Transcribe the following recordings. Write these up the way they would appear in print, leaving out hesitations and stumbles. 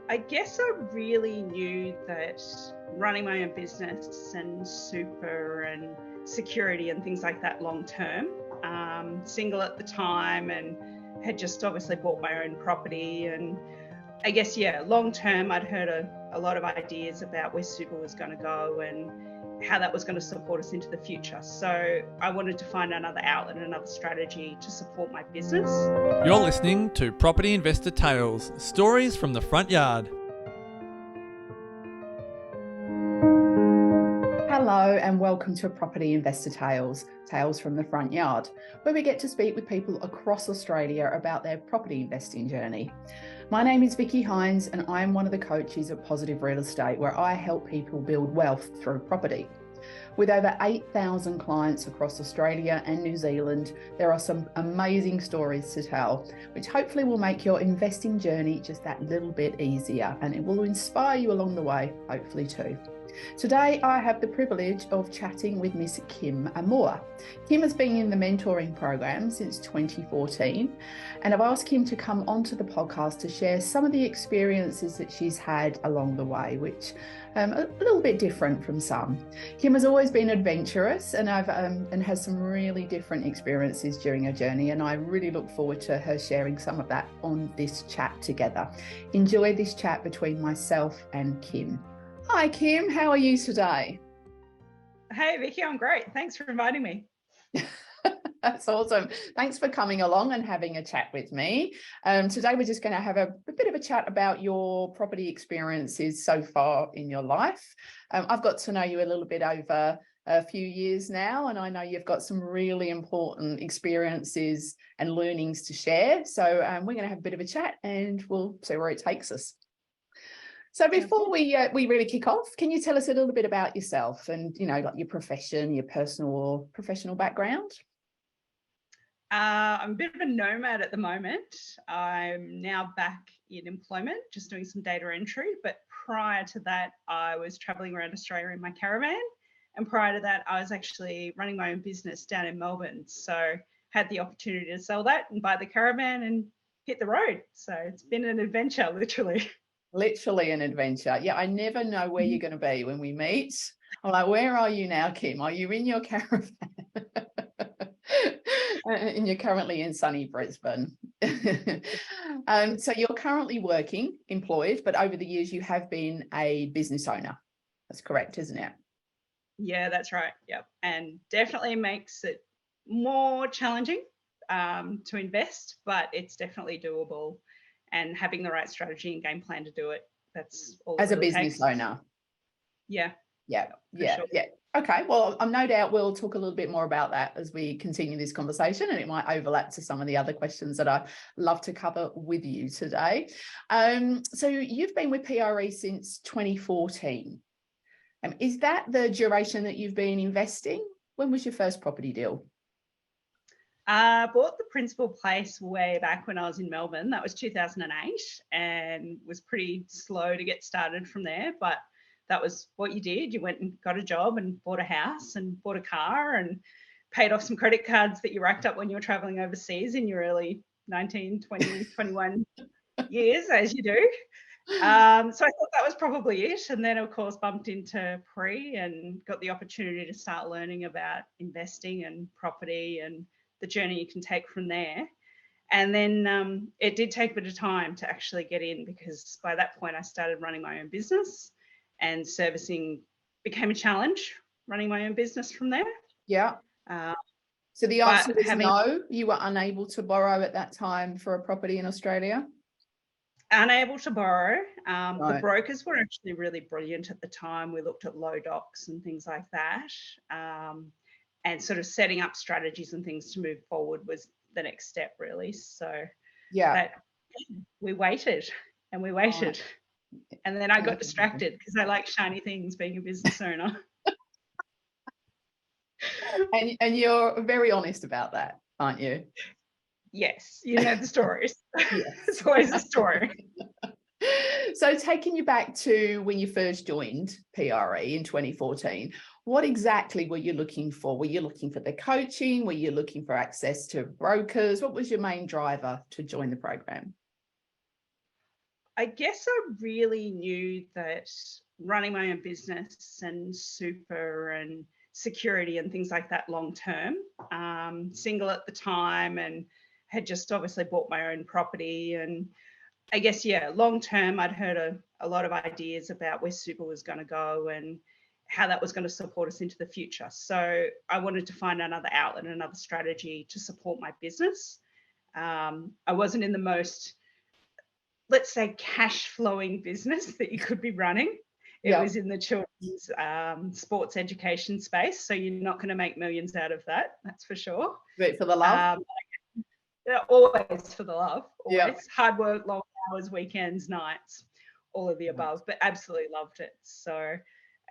I guess I really knew that running my own business and super and security and things like that long term. Single at the time and had just obviously bought my own property. And I guess, long term, I'd heard a lot of ideas about where super was going to go and how that was going to support us into the future. So I wanted to find another outlet and another strategy to support my business. You're listening to Property Investor Tales, stories from the front yard. Hello and welcome to Property Investor Tales, Tales from the Front Yard, where we get to speak with people across Australia about their property investing journey. My name is Vicky Hines and I'm one of the coaches at Positive Real Estate, where I help people build wealth through property. With over 8,000 clients across Australia and New Zealand, there are some amazing stories to tell, which hopefully will make your investing journey just that little bit easier, and it will inspire you along the way, hopefully too. Today, I have the privilege of chatting with Miss Kim Amor. Kim has been in the mentoring program since 2014, and I've asked Kim to come onto the podcast to share some of the experiences that she's had along the way, which a little bit different from some. Kim has always been adventurous and has some really different experiences during her journey, and I really look forward to her sharing some of that on this chat together. Enjoy this chat between myself and Kim. Hi, Kim. How are you today? Hey, Vicky, I'm great. Thanks for inviting me. That's awesome. Thanks for coming along and having a chat with me. Today, we're just going to have a bit of a chat about your property experiences so far in your life. I've got to know you a little bit over a few years now, and I know you've got some really important experiences and learnings to share. So we're going to have a bit of a chat and we'll see where it takes us. So before we really kick off, can you tell us a little bit about yourself and, like your profession, your personal or professional background? I'm a bit of a nomad at the moment. I'm now back in employment, just doing some data entry. But prior to that, I was traveling around Australia in my caravan. And prior to that, I was actually running my own business down in Melbourne. So had the opportunity to sell that and buy the caravan and hit the road. So it's been an adventure, literally. Literally an adventure. Yeah, I never know where you're going to be when we meet. I'm like, where are you now, Kim? Are you in your caravan? And you're currently in sunny Brisbane. So you're currently employed, but over the years you have been a business owner. That's correct, isn't it? Yeah, that's right. Yep. And definitely makes it more challenging to invest, but it's definitely doable. And having the right strategy and game plan to do it. That's all. As a business owner. Yeah. Sure. Okay. Well, I'm no doubt we'll talk a little bit more about that as we continue this conversation, and it might overlap to some of the other questions that I love to cover with you today. So you've been with PRE since 2014. Is that the duration that you've been investing? When was your first property deal? I bought the principal place way back when I was in Melbourne. That was 2008, and was pretty slow to get started from there. But that was what you did. You went and got a job and bought a house and bought a car and paid off some credit cards that you racked up when you were traveling overseas in your early 19, 20, 21 years, as you do. So I thought that was probably it. And then, of course, bumped into pre and got the opportunity to start learning about investing and property and the journey you can take from there. And then it did take a bit of time to actually get in, because by that point I started running my own business, and servicing became a challenge, running my own business from there. Yeah. So the answer was no, you were unable to borrow at that time for a property in Australia? Unable to borrow. Right. The brokers were actually really brilliant at the time. We looked at low docs and things like that. And sort of setting up strategies and things to move forward was the next step, really. So we waited and we waited. Right. And then I got distracted because I like shiny things being a business owner. And you're very honest about that, aren't you? Yes, you know the stories. Yes. It's always a story. So taking you back to when you first joined PRE in 2014, what exactly were you looking for? Were you looking for the coaching? Were you looking for access to brokers? What was your main driver to join the program? I guess I really knew that running my own business and super and security and things like that long term, single at the time and had just obviously bought my own property. And I guess, yeah, long term, I'd heard a lot of ideas about where super was going to go and how that was going to support us into the future. So I wanted to find another outlet, another strategy to support my business. I wasn't in the most, let's say, cash flowing business that you could be running. It was in the children's sports education space. So you're not going to make millions out of that. That's for sure. But for the love. Always for the love. Always. Yep. Hard work, long hours, weekends, nights, all of the above, but absolutely loved it. So,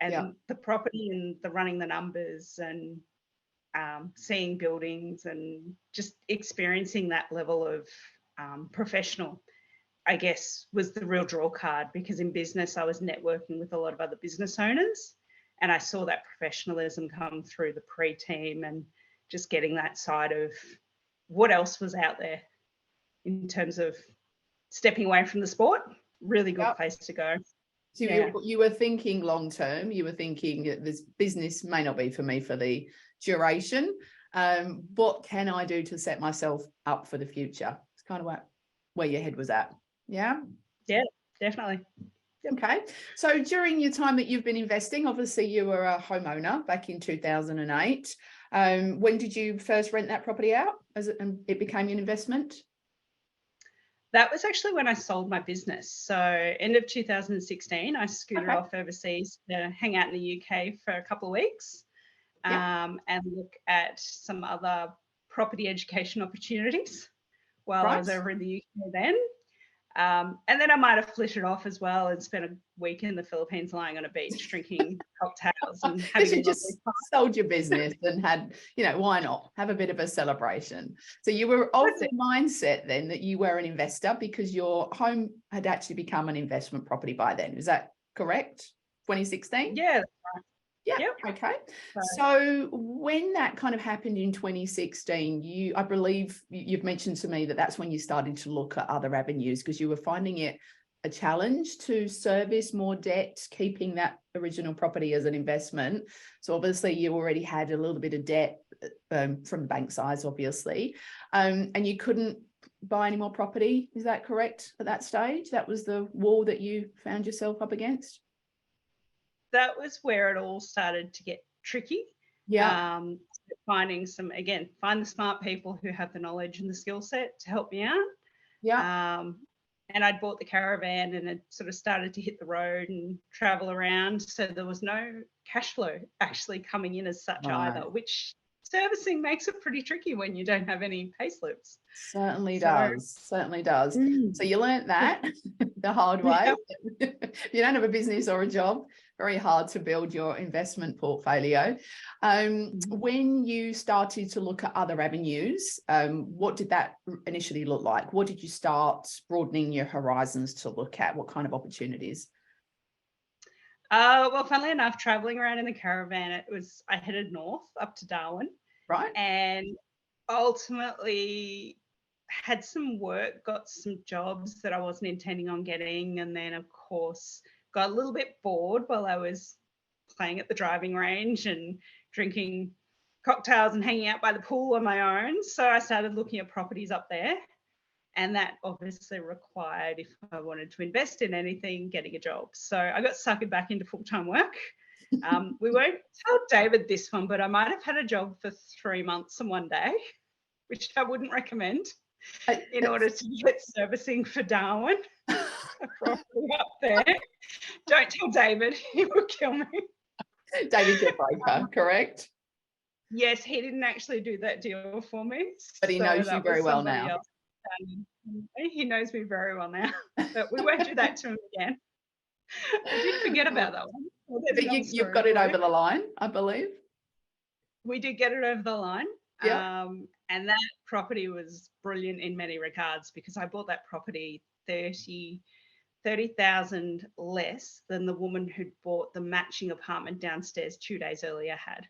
and the property and the running the numbers and seeing buildings and just experiencing that level of professional, I guess, was the real draw card, because in business I was networking with a lot of other business owners and I saw that professionalism come through the pre-team and just getting that side of what else was out there in terms of stepping away from the sport. Really good place to go. So you were thinking long term. You were thinking this business may not be for me for the duration. What can I do to set myself up for the future? It's kind of where your head was at. Yeah, definitely. Okay. So during your time that you've been investing, obviously you were a homeowner back in 2008. When did you first rent that property out as it became an investment? That was actually when I sold my business. So end of 2016, I scooted off overseas to hang out in the UK for a couple of weeks and look at some other property education opportunities while I was over in the UK then. And then I might have flitted off as well and spent a week in the Philippines lying on a beach drinking cocktails and having you just sold your business and had, why not have a bit of a celebration? So you were of the mindset then that you were an investor because your home had actually become an investment property by then. Is that correct? 2016? Yeah. Yeah. Yep. Okay. So when that kind of happened in 2016, I believe you've mentioned to me that that's when you started to look at other avenues because you were finding it a challenge to service more debt, keeping that original property as an investment. So obviously you already had a little bit of debt from the bank size, obviously, and you couldn't buy any more property. Is that correct at that stage? That was the wall that you found yourself up against? That was where it all started to get tricky. Find the smart people who have the knowledge and the skill set to help me out. And I'd bought the caravan and it sort of started to hit the road and travel around. So there was no cash flow actually coming in as such either, which servicing makes it pretty tricky when you don't have any pay slips. Certainly does. So you learnt that the hard way. If you don't have a business or a job, very hard to build your investment portfolio. When you started to look at other avenues, what did that initially look like? What did you start broadening your horizons to look at? What kind of opportunities? Well, funnily enough, traveling around in the caravan, I headed north up to Darwin. Right. And ultimately had some work, got some jobs that I wasn't intending on getting. And then, of course, got a little bit bored while I was playing at the driving range and drinking cocktails and hanging out by the pool on my own. So I started looking at properties up there. And that obviously required, if I wanted to invest in anything, getting a job. So I got suckered back into full-time work. We won't tell David this one, but I might have had a job for 3 months and 1 day, which I wouldn't recommend in order to get servicing for Darwin. Property up there. Don't tell David, he will kill me. David's your broker, correct? Yes, he didn't actually do that deal for me. But he knows you very well now. He knows me very well now, but we won't do that to him again. I did forget about that one. But you've got it over the line, I believe. We did get it over the line. Yeah. And that property was brilliant in many regards because I bought that property 30,000 less than the woman who'd bought the matching apartment downstairs 2 days earlier had.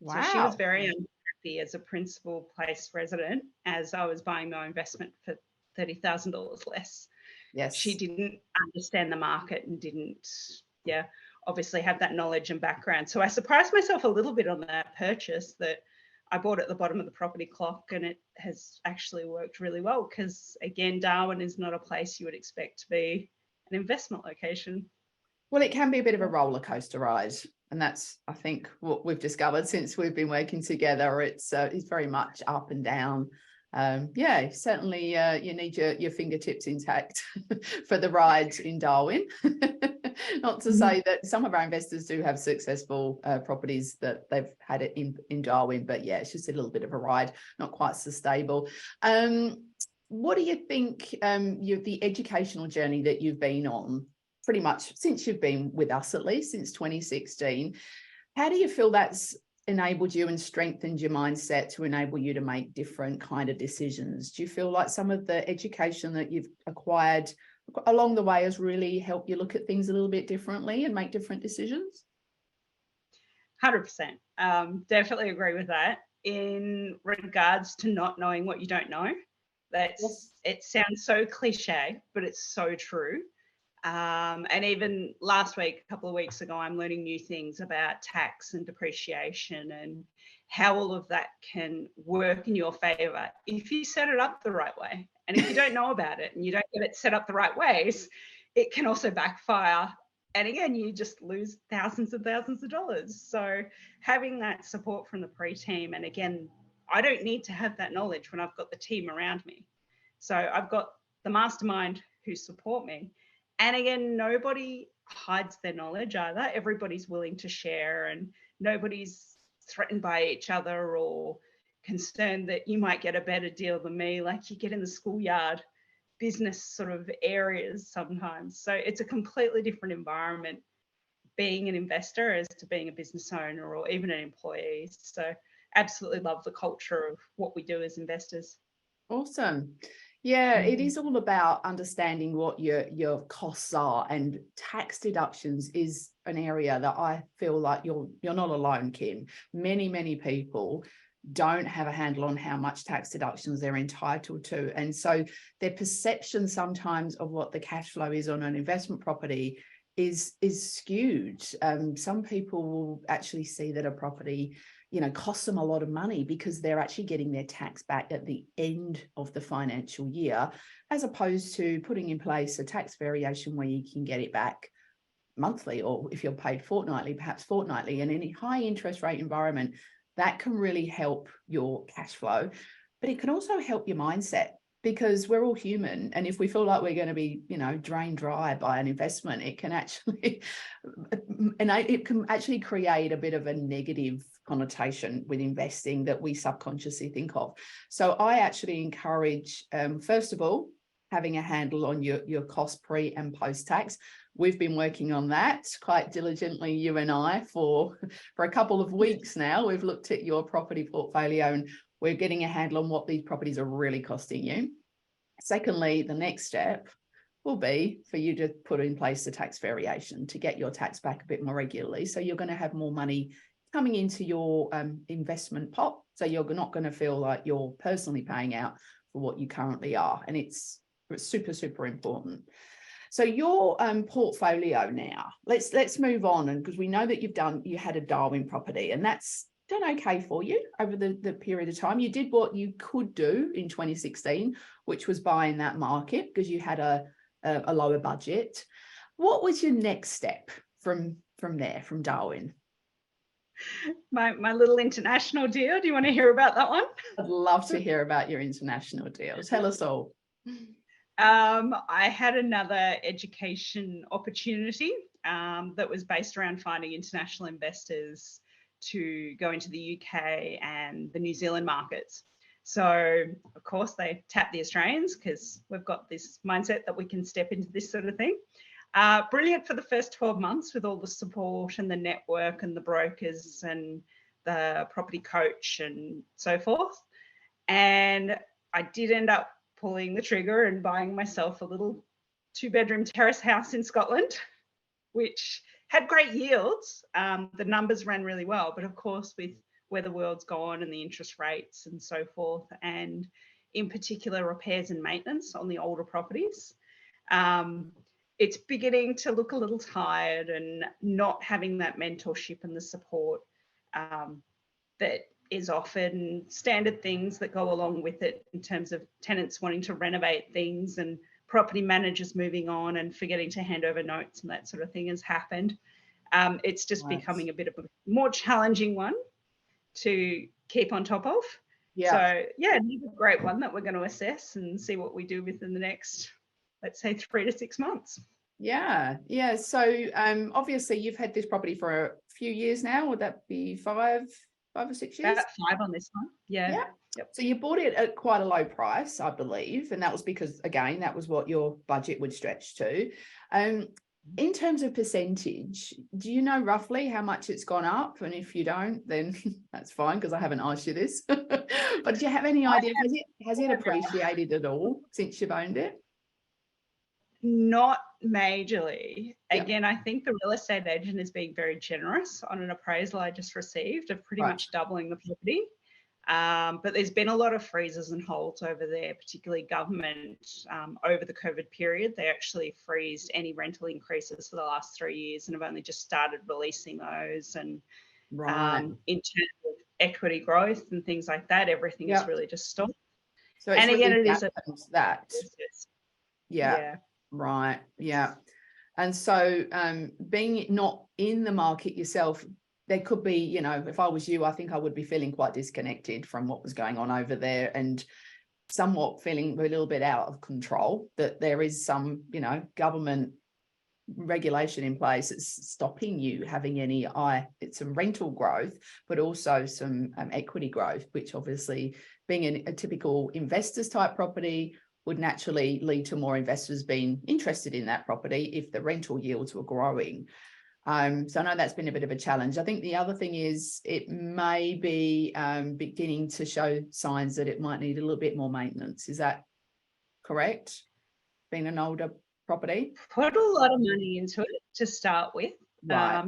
Wow. So she was very unhappy as a principal place resident as I was buying my investment for $30,000 less. Yes. She didn't understand the market and didn't, obviously have that knowledge and background. So I surprised myself a little bit on that purchase, that I bought at the bottom of the property clock, and it has actually worked really well because, again, Darwin is not a place you would expect to be an investment location. Well, it can be a bit of a roller coaster ride. And that's, I think, what we've discovered since we've been working together. It's very much up and down. Certainly you need your fingertips intact for the ride in Darwin. Not to say that some of our investors do have successful properties that they've had it in Darwin, but yeah, it's just a little bit of a ride, not quite so stable. What do you think the educational journey that you've been on, pretty much since you've been with us, at least since 2016, how do you feel that's enabled you and strengthened your mindset to enable you to make different kind of decisions? Do you feel like some of the education that you've acquired along the way has really helped you look at things a little bit differently and make different decisions? 100%. Definitely agree with that. In regards to not knowing what you don't know, it sounds so cliche, but it's so true. And even last week, a couple of weeks ago, I'm learning new things about tax and depreciation and how all of that can work in your favor if you set it up the right way. And if you don't know about it and you don't get it set up the right ways, it can also backfire. And again, you just lose thousands and thousands of dollars. So having that support from the pre-team, and again, I don't need to have that knowledge when I've got the team around me. So I've got the mastermind who support me. And again, nobody hides their knowledge either. Everybody's willing to share, and nobody's threatened by each other or concerned that you might get a better deal than me, like you get in the schoolyard business sort of areas sometimes. So it's a completely different environment being an investor as to being a business owner or even an employee. So absolutely love the culture of what we do as investors. Awesome. Yeah, it is all about understanding what your costs are, and tax deductions is an area that I feel like you're not alone, Kim. Many people don't have a handle on how much tax deductions they're entitled to, and so their perception sometimes of what the cash flow is on an investment property is skewed. Some people will actually see that a property costs them a lot of money because they're actually getting their tax back at the end of the financial year, as opposed to putting in place a tax variation where you can get it back monthly, or if you're paid fortnightly, perhaps fortnightly. And in a high interest rate environment, that can really help your cash flow, but it can also help your mindset, because we're all human. And if we feel like we're going to be, drained dry by an investment, it can actually create a bit of a negative connotation with investing that we subconsciously think of. So I actually encourage, first of all, having a handle on your cost pre and post tax. We've been working on that quite diligently, you and I, for a couple of weeks now. We've looked at your property portfolio and we're getting a handle on what these properties are really costing you. Secondly, the next step will be for you to put in place a tax variation to get your tax back a bit more regularly. So you're going to have more money coming into your investment pot. So you're not going to feel like you're personally paying out for what you currently are. And it's super important. So your portfolio now, let's move on, and because we know that you had a Darwin property, and that's done okay for you over the period of time. You did what you could do in 2016, which was buy in that market because you had a lower budget. What was your next step from there, from Darwin? My little international deal. Do you want to hear about that one? I'd love to hear about your international deal. Tell us all. I had another education opportunity that was based around finding international investors to go into the UK and the New Zealand markets. So, of course, they tap the Australians because we've got this mindset that we can step into this sort of thing. Brilliant for the first 12 months with all the support and the network and the brokers and the property coach and so forth. And I did end up pulling the trigger and buying myself a little 2-bedroom terrace house in Scotland, which had great yields. The numbers ran really well, but of course with where the world's gone and the interest rates and so forth, and in particular repairs and maintenance on the older properties, It's beginning to look a little tired and not having that mentorship and the support that is offered, and standard things that go along with it in terms of tenants wanting to renovate things and property managers moving on and forgetting to hand over notes and that sort of thing has happened. It's just becoming a bit of a more challenging one to keep on top of. So yeah, it's a great one that we're going to assess and see what we do within the next, let's say, 3 to 6 months. Yeah. So obviously you've had this property for a few years now. Would that be 5 or 6 years? About 5 on this one. Yeah. Yep. So you bought it at quite a low price, I believe, and that was because, again, that was what your budget would stretch to. In terms of percentage, do you know roughly how much it's gone up? And if you don't, then that's fine, because I haven't asked you this. But do you have any idea? Has it appreciated at all since you've owned it? Not majorly. Again, I think the real estate agent is being very generous on an appraisal I just received of pretty much doubling the property. But there's been a lot of freezes and holds over there, particularly government over the COVID period. They actually freezed any rental increases for the last 3 years and have only just started releasing those. And in terms of equity growth and things like that, everything is really just stopped. So it's and really again, it is that. Right. Yeah. And so being not in the market yourself, there could be, you know, if I was you, I think I would be feeling quite disconnected from what was going on over there and somewhat feeling a little bit out of control, that there is some, you know, government regulation in place that's stopping you having any it's some rental growth, but also some equity growth, which obviously being a typical investors type property would naturally lead to more investors being interested in that property if the rental yields were growing. So I know that's been a bit of a challenge. I think the other thing is it may be beginning to show signs that it might need a little bit more maintenance. Is that correct? Being an older property? Put a lot of money into it to start with.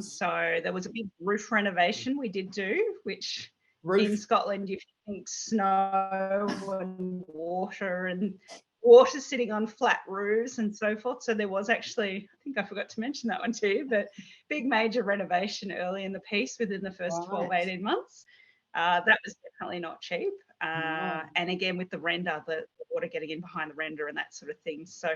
So there was a big roof renovation we did do, which in Scotland you think snow and water sitting on flat roofs and so forth. So there was actually, I think I forgot to mention that one too, but big major renovation early in the piece within the first 12, 18 months. That was definitely not cheap. And again, with the render, the water getting in behind the render and that sort of thing. So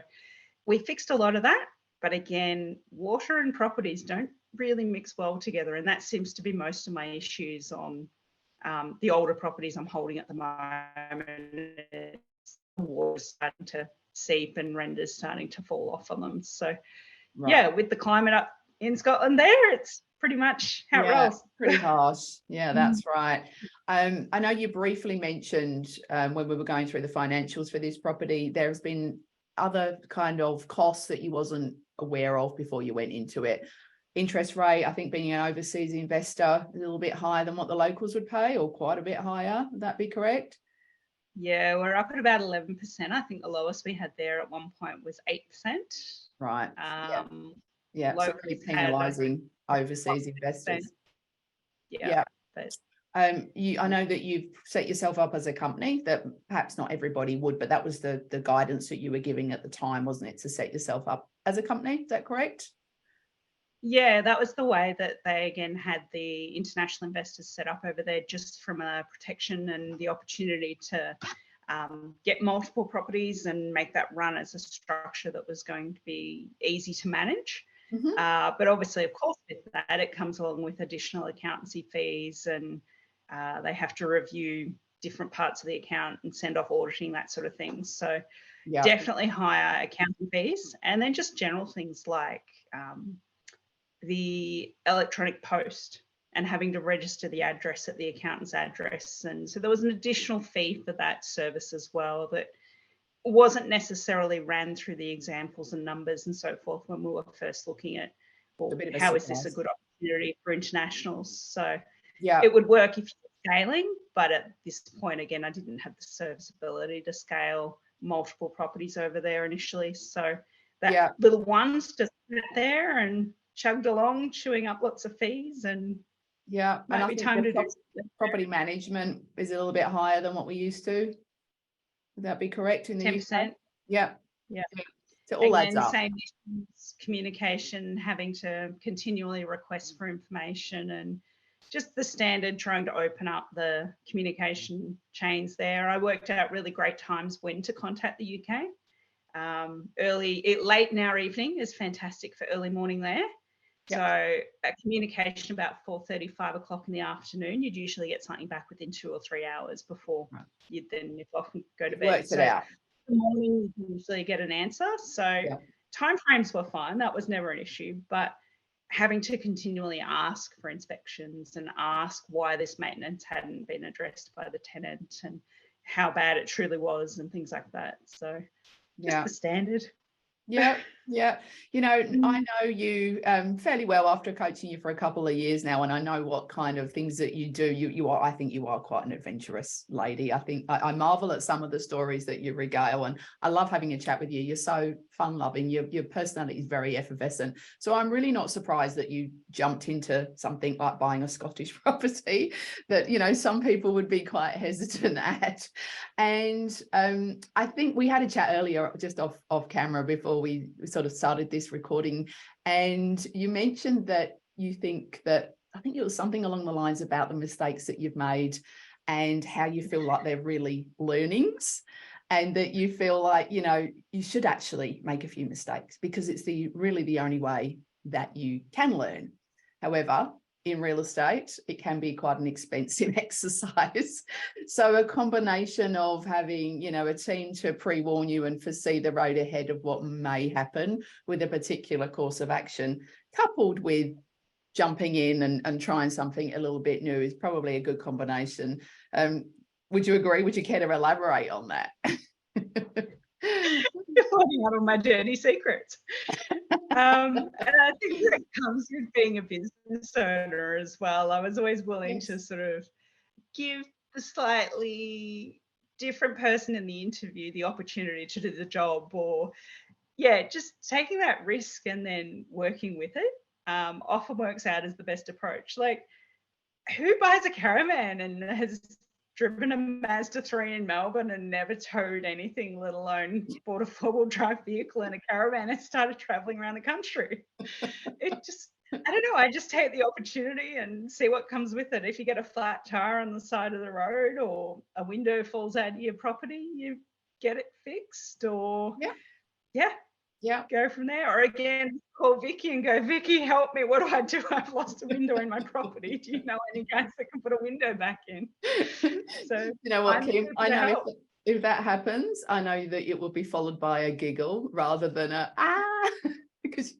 we fixed a lot of that. But again, water and properties don't really mix well together. And that seems to be most of my issues on the older properties I'm holding at the moment. Water starting to seep and renders starting to fall off on them. So yeah, with the climate up in Scotland there, it's pretty much how it rolls. Pretty harsh. Yeah, that's right. I know you briefly mentioned when we were going through the financials for this property, there's been other kind of costs that you wasn't aware of before you went into it. Interest rate, I think being an overseas investor, a little bit higher than what the locals would pay, or quite a bit higher. Would that be correct? Yeah, we're up at about 11%. I think the lowest we had there at one point was 8%. Right. So pretty penalising overseas investors. I know that you've set yourself up as a company, that perhaps not everybody would, but that was the guidance that you were giving at the time, wasn't it, to set yourself up as a company? Is that correct? Yeah, that was the way that they, again, had the international investors set up over there, just from a protection and the opportunity to get multiple properties and make that run as a structure that was going to be easy to manage. But obviously, of course, with that, it comes along with additional accountancy fees, and they have to review different parts of the account and send off auditing, that sort of thing. So definitely higher accounting fees, and then just general things like the electronic post and having to register the address at the accountant's address. And so there was an additional fee for that service as well that wasn't necessarily ran through the examples and numbers and so forth when we were first looking at, well, how is this a good opportunity for internationals? So it would work if you're scaling, but at this point, again, I didn't have the serviceability to scale multiple properties over there initially. So that little one's just sat there and chugged along, chewing up lots of fees, and and I think time to do property management is a little bit higher than what we used to. Would that be correct? In the 10%. UK? Yeah. So all adds Again, up. same issues, communication, having to continually request for information, and just the standard trying to open up the communication chains there. I worked out really great times when to contact the UK. Late in our evening is fantastic for early morning there. Yep. So a communication about 4:30, 5 o'clock in the afternoon, you'd usually get something back within 2 or 3 hours before you'd then nip off and go to bed. Works it out. In the morning, you can usually get an answer. So timeframes were fine. That was never an issue. But having to continually ask for inspections and ask why this maintenance hadn't been addressed by the tenant and how bad it truly was and things like that. So just the standard. Yeah. You know, I know you fairly well after coaching you for a couple of years now, and I know what kind of things that you do. I think you are quite an adventurous lady. I think I marvel at some of the stories that you regale, and I love having a chat with you. You're so fun-loving. Your personality is very effervescent. So I'm really not surprised that you jumped into something like buying a Scottish property that, you know, some people would be quite hesitant at. And I think we had a chat earlier, just off camera, before we sort of started this recording, and you mentioned that you think that, I think it was something along the lines about the mistakes that you've made and how you feel like they're really learnings, and that you feel like, you know, you should actually make a few mistakes because it's really the only way that you can learn. However, in real estate, it can be quite an expensive exercise. So a combination of having, you know, a team to pre-warn you and foresee the road ahead of what may happen with a particular course of action, coupled with jumping in and trying something a little bit new, is probably a good combination. Would you agree? Would you care to elaborate on that? Finding out all my dirty secrets. And I think that comes with being a business owner as well. I was always willing to sort of give the slightly different person in the interview the opportunity to do the job, or just taking that risk and then working with it often works out as the best approach. Like, who buys a caravan and has driven a Mazda 3 in Melbourne and never towed anything, let alone bought a four-wheel drive vehicle and a caravan and started traveling around the country? It just, I don't know, I just take the opportunity and see what comes with it. If you get a flat tire on the side of the road or a window falls out of your property, you get it fixed, or go from there. Or again, call Vicky and go, Vicky, help me. What do I do? I've lost a window in my property. Do you know any guys that can put a window back in? So you know what, Kim? I know if that happens, I know that it will be followed by a giggle rather than a because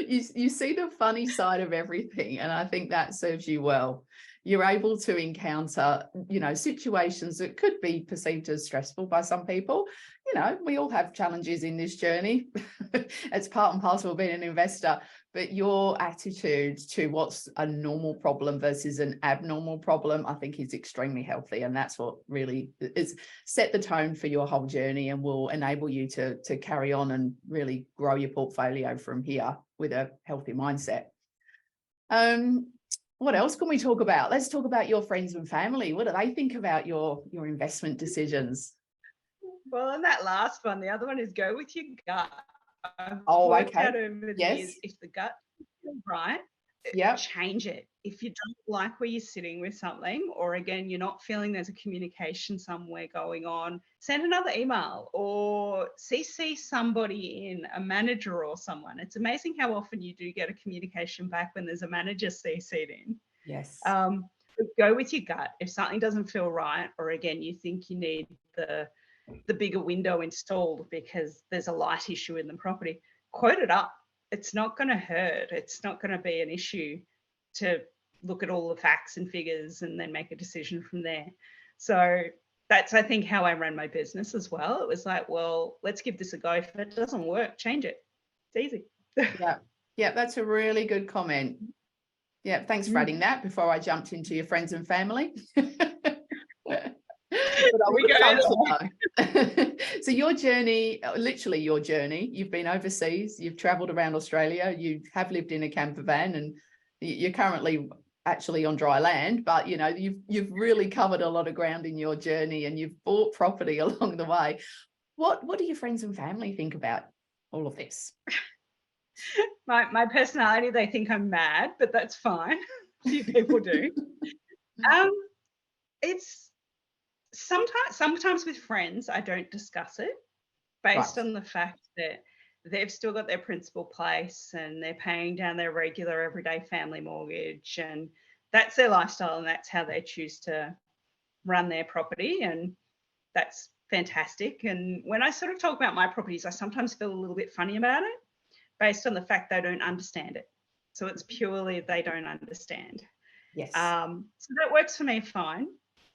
you see the funny side of everything, and I think that serves you well. You're able to encounter, you know, situations that could be perceived as stressful by some people. You know, we all have challenges in this journey. It's part and parcel of being an investor. But your attitude to what's a normal problem versus an abnormal problem, I think, is extremely healthy. And that's what really is set the tone for your whole journey and will enable you to carry on and really grow your portfolio from here with a healthy mindset. What else can we talk about? Let's talk about your friends and family. What do they think about your investment decisions? Well, on that last one, the other one is go with your gut. Okay. Out over the years, if the gut feels right, change it. If you don't like where you're sitting with something, or again, you're not feeling there's a communication somewhere going on, send another email or CC somebody in, a manager or someone. It's amazing how often you do get a communication back when there's a manager CC'd in. Yes. Go with your gut. If something doesn't feel right, or again, you think you need the bigger window installed because there's a light issue in the property, quote it up. It's not going to hurt. It's not going to be an issue to look at all the facts and figures and then make a decision from there. So that's, I think, how I ran my business as well. It was like, well, let's give this a go. If it doesn't work, change it. It's easy. Yeah, that's a really good comment. Yeah, thanks for adding that before I jumped into your friends and family. So your journey, literally your journey, you've been overseas, you've traveled around Australia, you have lived in a camper van, and you're currently actually on dry land, but you know, you've really covered a lot of ground in your journey, and you've bought property along the way. What do your friends and family think about all of this? My personality, they think I'm mad, but that's fine. A few people do. It's sometimes with friends, I don't discuss it based Right. on the fact that they've still got their principal place and they're paying down their regular everyday family mortgage, and that's their lifestyle and that's how they choose to run their property, and that's fantastic. And when I sort of talk about my properties, I sometimes feel a little bit funny about it based on the fact they don't understand it. So it's purely they don't understand. Yes. So that works for me fine.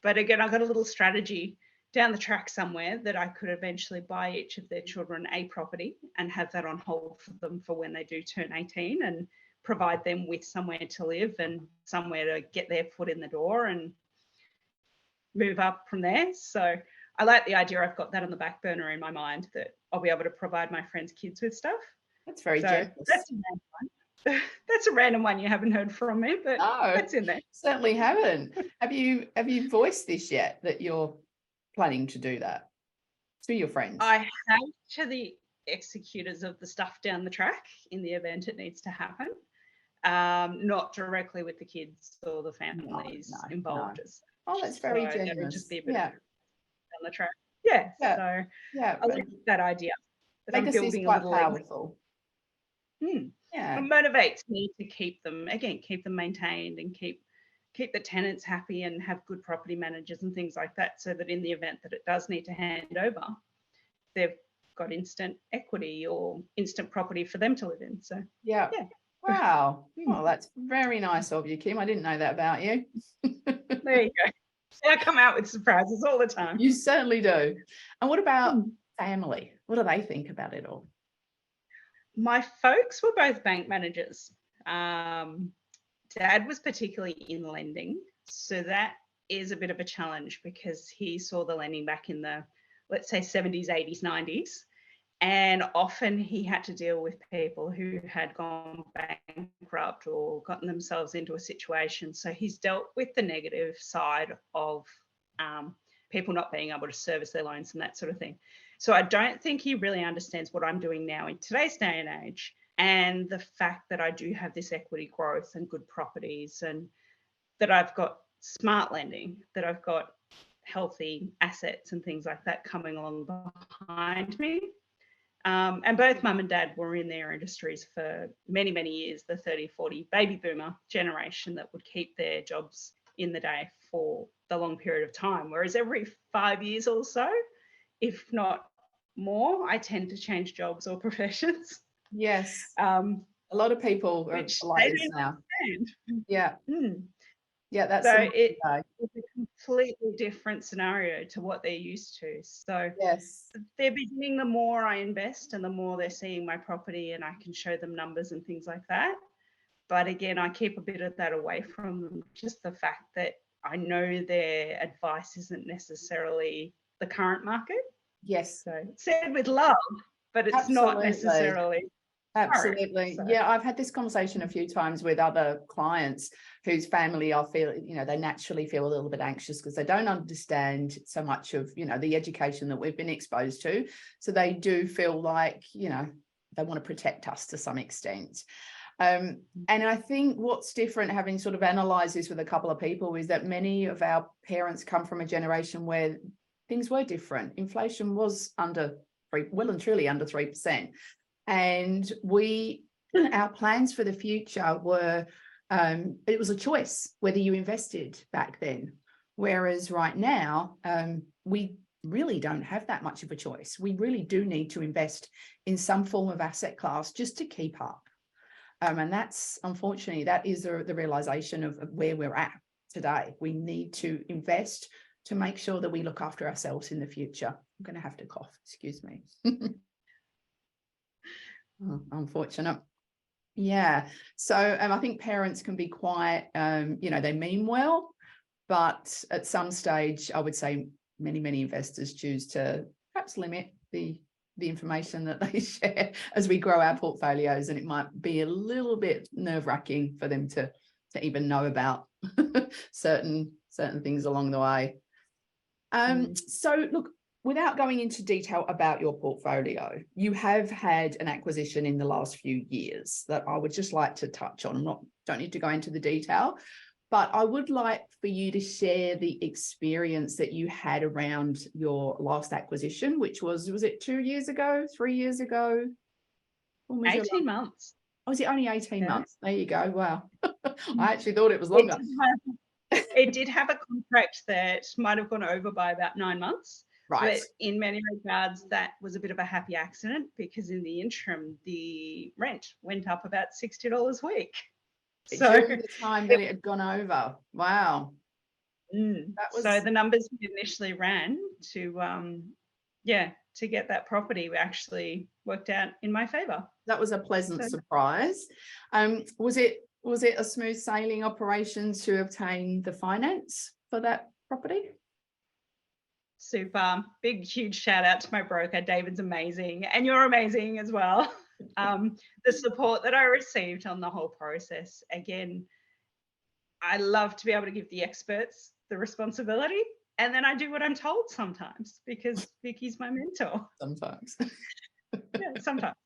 But again, I've got a little strategy down the track somewhere that I could eventually buy each of their children a property and have that on hold for them for when they do turn 18, and provide them with somewhere to live and somewhere to get their foot in the door and move up from there. So I like the idea. I've got that on the back burner in my mind, that I'll be able to provide my friends' kids with stuff. That's very So generous. that's a random one. That's a random one you haven't heard from me, but No, that's in there. certainly haven't. Have you voiced this yet, that you're planning to do that to your friends? I have to the executors of the stuff down the track in the event it needs to happen. Not directly with the kids or the families involved. Oh, that's very So generous. that'll just be a bit Yeah. of down the track. Yeah. Yeah. So Yeah. I like that idea. That I'm Legacy is building a quite little powerful. It Yeah. motivates me to keep them maintained and keep the tenants happy and have good property managers and things like that, so that in the event that it does need to hand over, they've got instant equity or instant property for them to live in. So Yeah. yeah. Wow. Well, that's very nice of you, Kim. I didn't know that about you. There you go. I come out with surprises all the time. You certainly do. And what about family? What do they think about it all? My folks were both bank managers. Dad was particularly in lending, so that is a bit of a challenge because he saw the lending back in the, let's say, 70s, 80s, 90s. And often he had to deal with people who had gone bankrupt or gotten themselves into a situation. So he's dealt with the negative side of people not being able to service their loans and that sort of thing. So I don't think he really understands what I'm doing now in today's day and age, and the fact that I do have this equity growth and good properties, and that I've got smart lending, that I've got healthy assets and things like that coming along behind me. And both mum and dad were in their industries for many, many years, the 30, 40 baby boomer generation that would keep their jobs in the day for the long period of time. Whereas every 5 years or so, if not more, I tend to change jobs or professions. Yes. A lot of people are like this now. Yeah. Yeah, that's so it's a completely different scenario to what they're used to. So yes, they're beginning, the more I invest and the more they're seeing my property and I can show them numbers and things like that. But again, I keep a bit of that away from them, just the fact that I know their advice isn't necessarily the current market. Yes. So it's said with love, but it's not necessarily. Absolutely. So. Yeah, I've had this conversation a few times with other clients whose family I feel, they naturally feel a little bit anxious because they don't understand so much of, the education that we've been exposed to. So they do feel like, they want to protect us to some extent. And I think what's different, having sort of analysed this with a couple of people, is that many of our parents come from a generation where things were different. Inflation was well and truly under 3%. And our plans for the future were, it was a choice whether you invested back then. Whereas right now, we really don't have that much of a choice. We really do need to invest in some form of asset class just to keep up. And that's, unfortunately, that is the realization of where we're at today. We need to invest to make sure that we look after ourselves in the future. I'm going to have to cough, excuse me. Oh, unfortunate. Yeah. So I think parents can be quite, they mean well, but at some stage, I would say many investors choose to perhaps limit the information that they share as we grow our portfolios, and it might be a little bit nerve-wracking for them to even know about certain things along the way. So look, without going into detail about your portfolio, you have had an acquisition in the last few years that I would just like to touch on. Don't need to go into the detail, but I would like for you to share the experience that you had around your last acquisition, which was it 2 years ago, 3 years ago? 18 months. Oh, was it only 18 Yeah. months? There you go. Wow. I actually thought it was longer. It did have a contract that might have gone over by about 9 months. Right. But in many regards, that was a bit of a happy accident because in the interim, the rent went up about $60 a week. So during the time that it had gone over. Wow. That was... So the numbers we initially ran to get that property actually worked out in my favor. That was a pleasant surprise. Was it a smooth sailing operation to obtain the finance for that property? Super. Big, huge shout out to my broker. David's amazing. And you're amazing as well. The support that I received on the whole process. Again, I love to be able to give the experts the responsibility. And then I do what I'm told sometimes because Vicky's my mentor. Sometimes. Yeah, sometimes.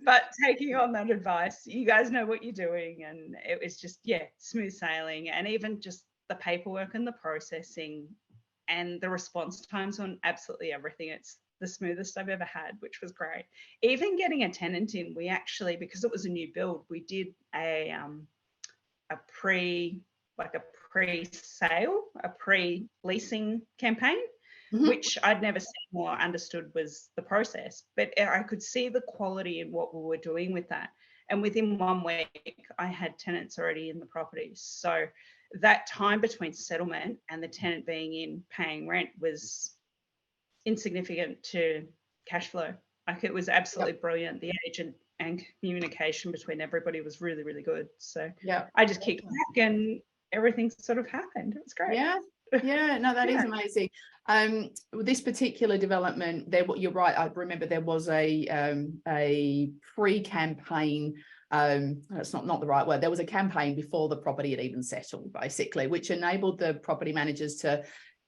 But taking on that advice, you guys know what you're doing. And it was just, smooth sailing. And even just the paperwork and the processing and the response times on absolutely everything. It's the smoothest I've ever had, which was great. Even getting a tenant in, we actually, because it was a new build, we did a pre-sale, a pre-leasing campaign, which I'd never seen or understood was the process. But I could see the quality in what we were doing with that. And within 1 week, I had tenants already in the property. So that time between settlement and the tenant being in paying rent was insignificant to cash flow. Like it was absolutely brilliant. The agent and communication between everybody was really, really good. So I just kicked back and everything sort of happened. It was great. Yeah, no, that is amazing. This particular development, you're right. I remember there was a pre-campaign. That's not the right word. There was a campaign before the property had even settled, basically, which enabled the property managers to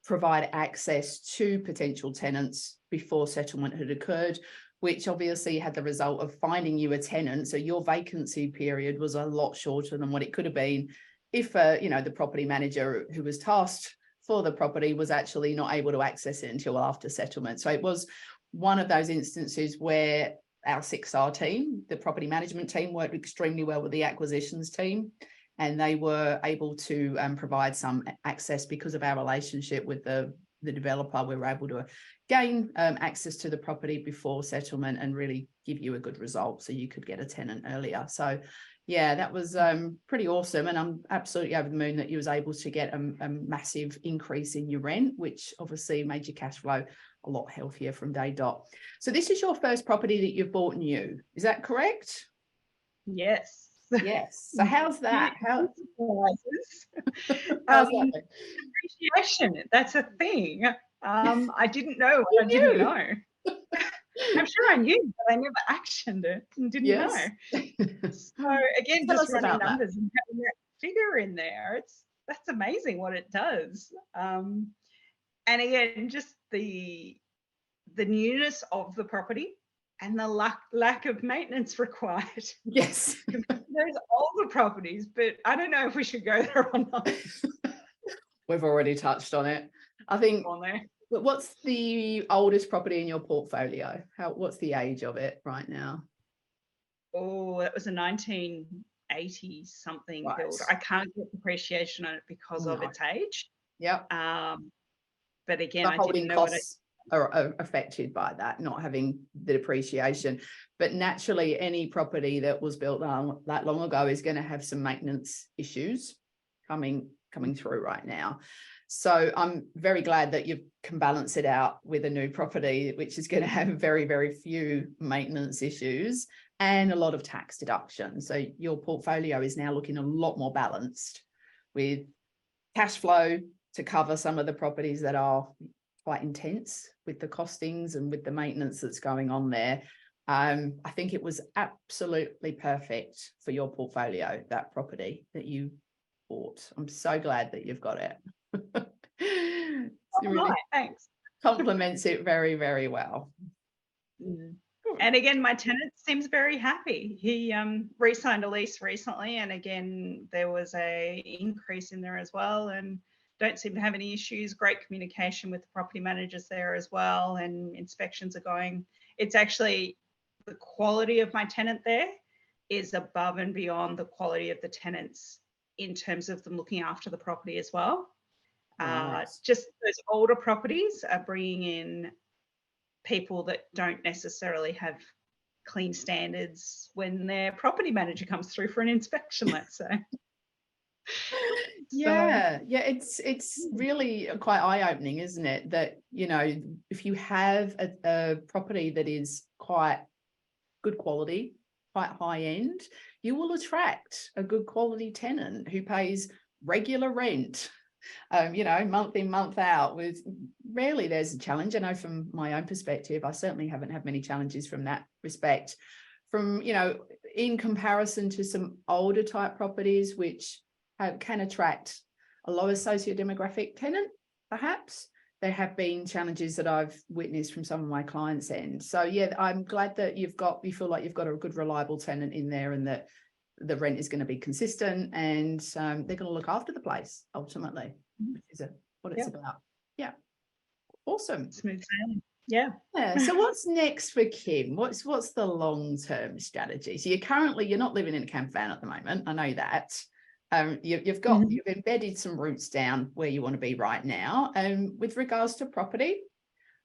provide access to potential tenants before settlement had occurred, which obviously had the result of finding you a tenant. So your vacancy period was a lot shorter than what it could have been if, the property manager who was tasked for the property was actually not able to access it until after settlement. So it was one of those instances where our 6R team, the property management team, worked extremely well with the acquisitions team, and they were able to provide some access because of our relationship with the developer. We were able to gain access to the property before settlement and really give you a good result so you could get a tenant earlier. So yeah, that was pretty awesome. And I'm absolutely over the moon that you was able to get a massive increase in your rent, which obviously made your cash flow a lot healthier from day dot. So this is your first property that you've bought new. Is that correct? Yes. Yes. So how's that? How's that? Appreciation. That's a thing. I didn't know what I didn't know. I'm sure I knew, but I never actioned it and didn't know. So again, just running numbers and having that figure in there, that's amazing what it does. And again, just the newness of the property and the lack of maintenance required. Yes. There's older properties, but I don't know if we should go there or not. We've already touched on it. I think. On there. But what's the oldest property in your portfolio? What's the age of it right now? Oh, it was a 1980 something build. I can't get depreciation on it because of its age. Yep. But again, I didn't know costs are affected by that, not having the depreciation. But naturally, any property that was built that long ago is going to have some maintenance issues coming through right now. So I'm very glad that you can balance it out with a new property, which is going to have very, very few maintenance issues and a lot of tax deductions. So your portfolio is now looking a lot more balanced with cash flow to cover some of the properties that are quite intense with the costings and with the maintenance that's going on there. I think it was absolutely perfect for your portfolio, that property that you bought. I'm so glad that you've got it. Thanks. complements it very, very well. Mm. Good. And again, my tenant seems very happy. He re-signed a lease recently, and again, there was a increase in there as well, and don't seem to have any issues. Great communication with the property managers there as well, and inspections are going. It's actually the quality of my tenant there is above and beyond the quality of the tenants in terms of them looking after the property as well. Right. Just those older properties are bringing in people that don't necessarily have clean standards when their property manager comes through for an inspection, let's say. Yeah, it's really quite eye-opening, isn't it? That, you know, if you have a property that is quite good quality, quite high end, you will attract a good quality tenant who pays regular rent, you know, month in, month out. With rarely there's a challenge. I know from my own perspective, I certainly haven't had many challenges from that respect. From, you know, in comparison to some older type properties, which can attract a lower socio-demographic tenant, perhaps, there have been challenges that I've witnessed from some of my clients' end. So yeah, I'm glad that you feel like you've got a good, reliable tenant in there, and that the rent is going to be consistent, and they're going to look after the place ultimately, which is what it's about. Yeah, awesome. Smooth sailing. Yeah. So what's next for Kim? What's the long-term strategy? So you're not living in a camper van at the moment. I know that. You've embedded some roots down where you want to be right now. With regards to property,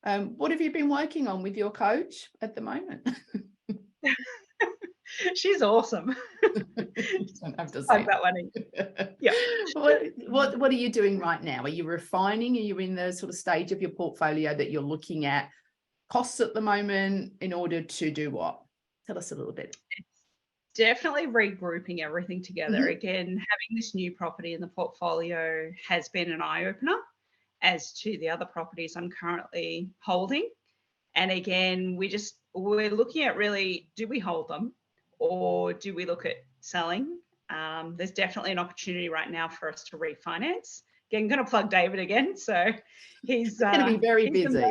what have you been working on with your coach at the moment? She's awesome. Don't have to say like that one. Yeah. What are you doing right now? Are you refining? Are you in the sort of stage of your portfolio that you're looking at costs at the moment in order to do what? Tell us a little bit. Definitely regrouping everything together. Again, having this new property in the portfolio has been an eye-opener as to the other properties I'm currently holding. And again, we're looking at really, do we hold them or do we look at selling? There's definitely an opportunity right now for us to refinance. Again, I'm going to plug David again. So he's going to be very busy.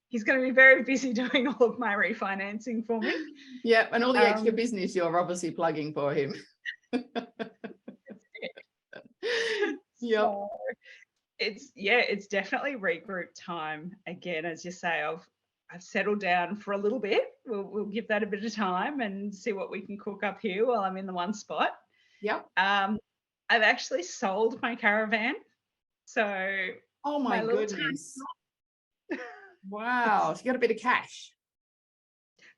He's going to be very busy doing all of my refinancing for me. Yeah, and all the extra business you're obviously plugging for him. Yeah. So it's definitely regroup time. Again, as you say, I've settled down for a little bit. We'll give that a bit of time and see what we can cook up here while I'm in the one spot. Yep. I've actually sold my caravan. So oh my goodness. Wow, so you got a bit of cash.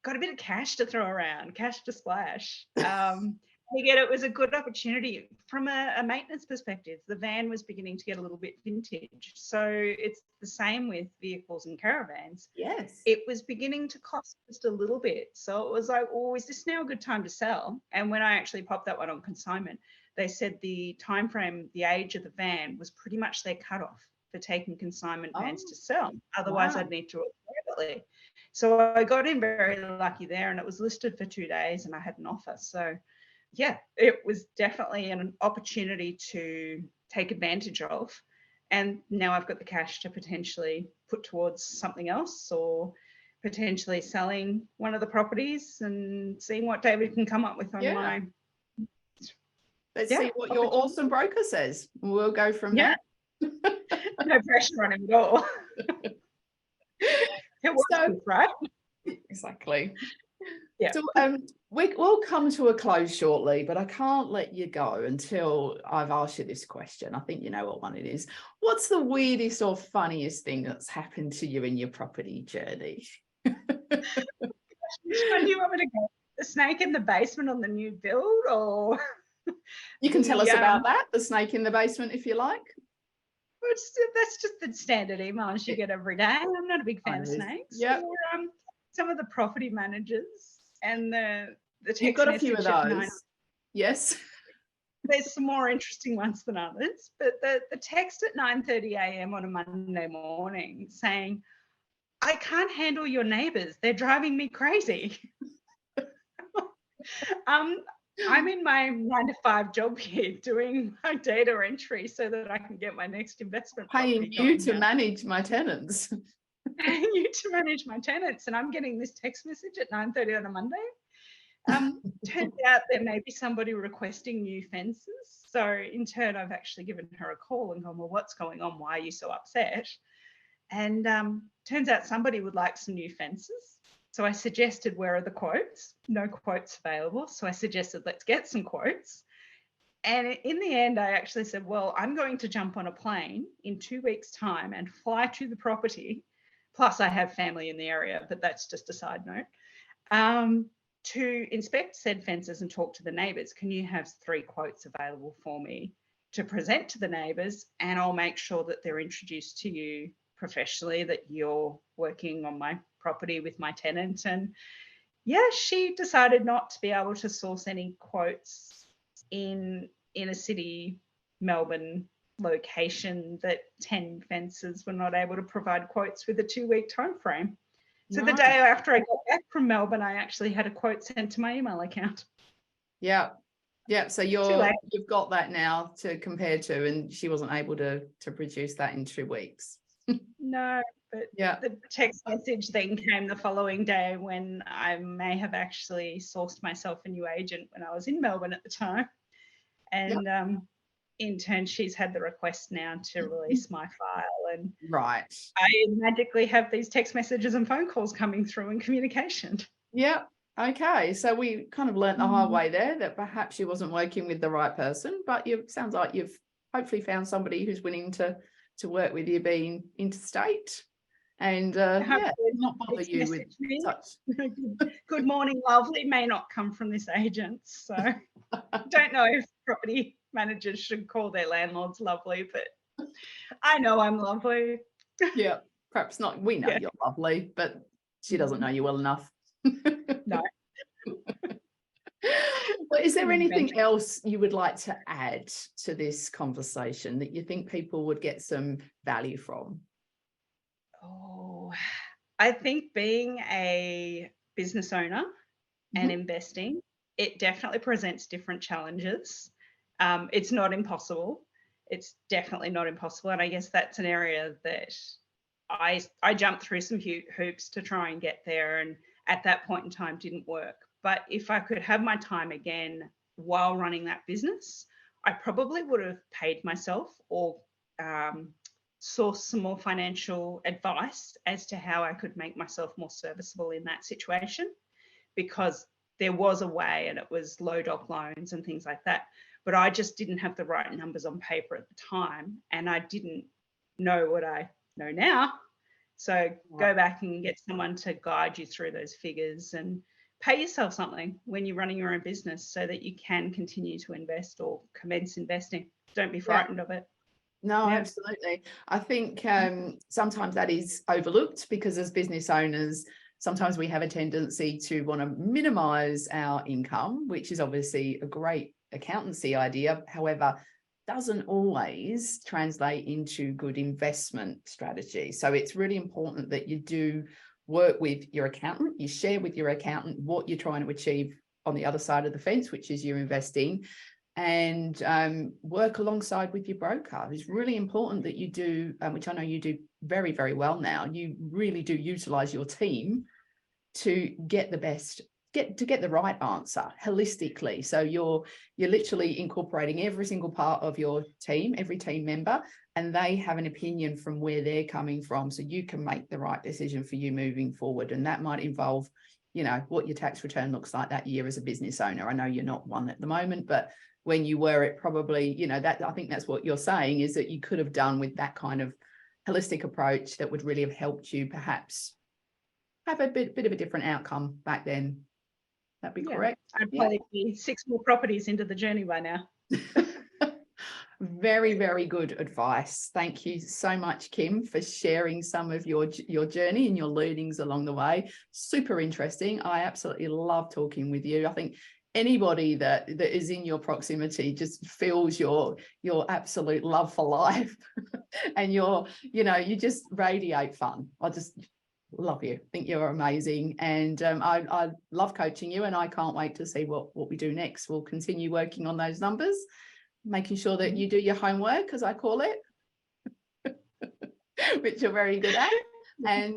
Got a bit of cash to throw around, cash to splash. Again, it was a good opportunity from a maintenance perspective. The van was beginning to get a little bit vintage. So it's the same with vehicles and caravans. Yes. It was beginning to cost just a little bit. So it was like, oh, is this now a good time to sell? And when I actually popped that one on consignment, they said the time frame, the age of the van was pretty much their cutoff for taking consignment vans to sell. Otherwise, I'd need to order privately. So I got in very lucky there, and it was listed for 2 days and I had an offer. So yeah, it was definitely an opportunity to take advantage of. And now I've got the cash to potentially put towards something else, or potentially selling one of the properties and seeing what David can come up with on my. Let's see what your awesome broker says. We'll go from there. No pressure on him at all. It was right. Exactly. Yeah. So we'll come to a close shortly, but I can't let you go until I've asked you this question. I think you know what one it is. What's the weirdest or funniest thing that's happened to you in your property journey? Which one do you want me to go? The snake in the basement on the new build, or you can tell us about that, the snake in the basement, if you like. That's just the standard emails you get every day. I'm not a big fan of snakes. Yeah. Some of the property managers and the text You've got a few message of those. Yes. There's some more interesting ones than others, but the text at 9:30 a.m. on a Monday morning saying, "I can't handle your neighbours. They're driving me crazy." I'm in my 9 to 5 job here doing my data entry so that I can get my next investment Paying property you going to now. manage my tenants. Paying you to manage my tenants, and I'm getting this text message at 9:30 on a Monday. Turns out there may be somebody requesting new fences. So in turn, I've actually given her a call and gone, well, what's going on? Why are you so upset? And turns out somebody would like some new fences. So I suggested, where are the quotes? No quotes available. So I suggested, let's get some quotes. And in the end, I actually said, well, I'm going to jump on a plane in 2 weeks' time and fly to the property. Plus, I have family in the area, but that's just a side note. To inspect said fences and talk to the neighbours. Can you have 3 quotes available for me to present to the neighbours? And I'll make sure that they're introduced to you professionally, that you're working on my property with my tenant. And yeah, she decided not to be able to source any quotes in a city, Melbourne location, that 10 fences were not able to provide quotes with a 2-week time frame. So the day after I got back from Melbourne, I actually had a quote sent to my email account. Yeah. So you've got that now to compare to, and she wasn't able to produce that in 2 weeks. No, but the text message then came the following day when I may have actually sourced myself a new agent when I was in Melbourne at the time. And in turn, she's had the request now to release my file. And right, I magically have these text messages and phone calls coming through in communication. Yeah. Okay. So we kind of learnt the hard way there that perhaps she wasn't working with the right person, but it sounds like you've hopefully found somebody who's willing to work with you being interstate and not bother you with such. Good morning, lovely may not come from this agent. So I don't know if property managers should call their landlords lovely, but I know I'm lovely. Yeah, perhaps not. We know you're lovely, but she doesn't know you well enough. No. Well, is there anything else you would like to add to this conversation that you think people would get some value from? Oh, I think being a business owner and investing, it definitely presents different challenges. It's not impossible. It's definitely not impossible. And I guess that's an area that I jumped through some hoops to try and get there, and at that point in time didn't work. But if I could have my time again while running that business, I probably would have paid myself or sourced some more financial advice as to how I could make myself more serviceable in that situation, because there was a way, and it was low doc loans and things like that. But I just didn't have the right numbers on paper at the time, and I didn't know what I know now. So go back and get someone to guide you through those figures, and pay yourself something when you're running your own business so that you can continue to invest or commence investing. Don't be frightened of it. No, absolutely. I think sometimes that is overlooked, because as business owners, sometimes we have a tendency to want to minimize our income, which is obviously a great accountancy idea. However, doesn't always translate into good investment strategy. So it's really important that you do work with your accountant, you share with your accountant what you're trying to achieve on the other side of the fence, which is you're investing, and work alongside with your broker. It's really important that you do, which I know you do very, very well now, you really do utilize your team to get the best, get the right answer holistically. So you're literally incorporating every single part of your team, every team member, and they have an opinion from where they're coming from, so you can make the right decision for you moving forward. And that might involve, what your tax return looks like that year as a business owner. I know you're not one at the moment, but when you were, it probably, that I think that's what you're saying, is that you could have done with that kind of holistic approach that would really have helped you perhaps have a bit of a different outcome back then. That'd be correct. I'd probably be 6 more properties into the journey by now. Very, very good advice. Thank you so much, Kim, for sharing some of your journey and your learnings along the way. Super interesting. I absolutely love talking with you. I think anybody that is in your proximity just feels your absolute love for life and you just radiate fun. love you. I think you're amazing. And I love coaching you, and I can't wait to see what we do next. We'll continue working on those numbers, making sure that you do your homework, as I call it, which you're very good at. And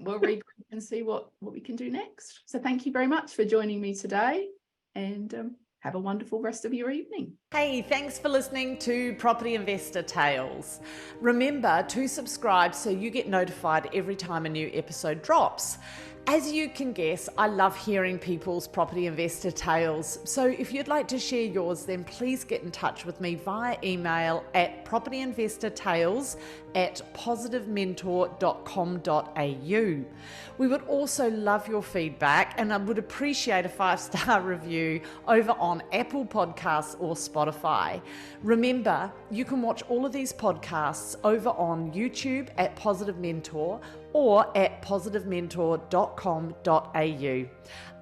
we'll regroup and see what we can do next. So thank you very much for joining me today, and have a wonderful rest of your evening. Hey, thanks for listening to Property Investor Tales. Remember to subscribe so you get notified every time a new episode drops. As you can guess, I love hearing people's property investor tales. So if you'd like to share yours, then please get in touch with me via email at propertyinvestortales@positivementor.com.au. We would also love your feedback, and I would appreciate a 5-star review over on Apple Podcasts or Spotify. Remember, you can watch all of these podcasts over on YouTube at Positive Mentor or at positivementor.com.au.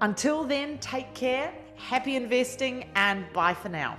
Until then, take care, happy investing, and bye for now.